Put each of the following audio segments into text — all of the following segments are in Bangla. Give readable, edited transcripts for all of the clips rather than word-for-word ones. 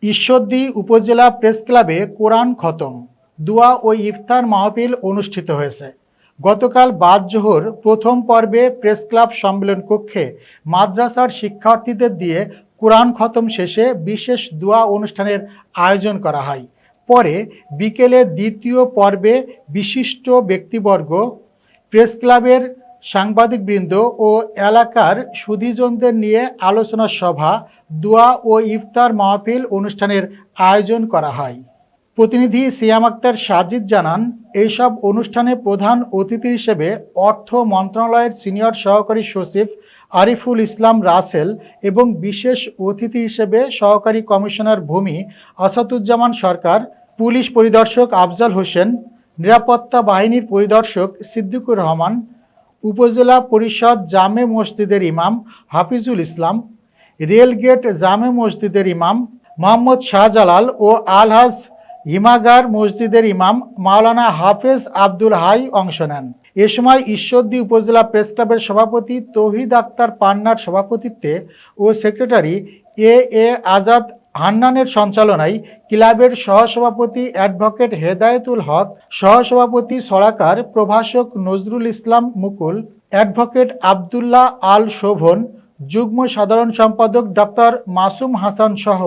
ঈশ্বরদী উপজেলা প্রেস ক্লাবে কোরআন খতম, দোয়া ও ইফতার মাহফিল অনুষ্ঠিত হয়েছে। গতকাল বাদ জোহর প্রথম পর্বে প্রেস ক্লাব সম্মেলন কক্ষে মাদ্রাসার শিক্ষার্থীদের দিয়ে কোরআন খতম শেষে বিশেষ দোয়া অনুষ্ঠানের আয়োজন করা হয়। পরে বিকেলে দ্বিতীয় পর্বে বিশিষ্ট ব্যক্তিবর্গ, প্রেস ক্লাবের সাংবাদিকবৃন্দ ও এলাকার সুধীজনদের নিয়ে আলোচনা সভা, দোয়া ও ইফতার মাহফিল অনুষ্ঠানের আয়োজন করা হয়। প্রতিনিধি সিয়াম আক্তার সাজিদ জানান, এইসব অনুষ্ঠানে প্রধান অতিথি হিসেবে অর্থ মন্ত্রণালয়ের সিনিয়র সহকারী সচিব আরিফুল ইসলাম রাসেল এবং বিশেষ অতিথি হিসেবে সহকারী কমিশনার ভূমি আসাদুজ্জামান সরকার, পুলিশ পরিদর্শক আফজাল হোসেন, নিরাপত্তা বাহিনীর পরিদর্শক সিদ্দিকুর রহমান, উপজেলা পরিষদ জামে মসজিদের ইমাম হাফিজুল ইসলাম, রেলগেট জামে মসজিদের ইমাম মোহাম্মদ শাহজালাল ও আলহাজ হিমাগার মসজিদের ইমাম মাওলানা হাফেজ আব্দুল হাই অংশ নেন। এ সময় ঈশ্বরদী উপজেলা প্রেস ক্লাবের সভাপতি তৌহিদ আক্তার পান্নার সভাপতিত্বে ও সেক্রেটারি এ আজাদ হান্নানের সঞ্চালনায় ক্লাবের সহসভাপতি অ্যাডভোকেট হেদায়েতুল হক, সহসভাপতি সড়াকার প্রভাষক নজরুল ইসলাম মুকুল, অ্যাডভোকেট আবদুল্লাহ আল শোভন, যুগ্ম সাধারণ সম্পাদক ডক্টর মাসুম হাসান সহ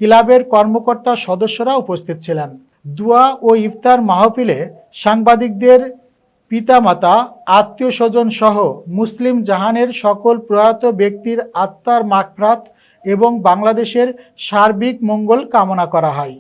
ক্লাবের কর্মকর্তা সদস্যরা উপস্থিত ছিলেন। দোয়া ও ইফতার মাহফিলে সাংবাদিকদের পিতামাতা, আত্মীয় স্বজন সহ মুসলিম জাহানের সকল প্রয়াত ব্যক্তির আত্মার মাগফিরাত এবং বাংলাদেশের সার্বিক মঙ্গল কামনা করা হয়।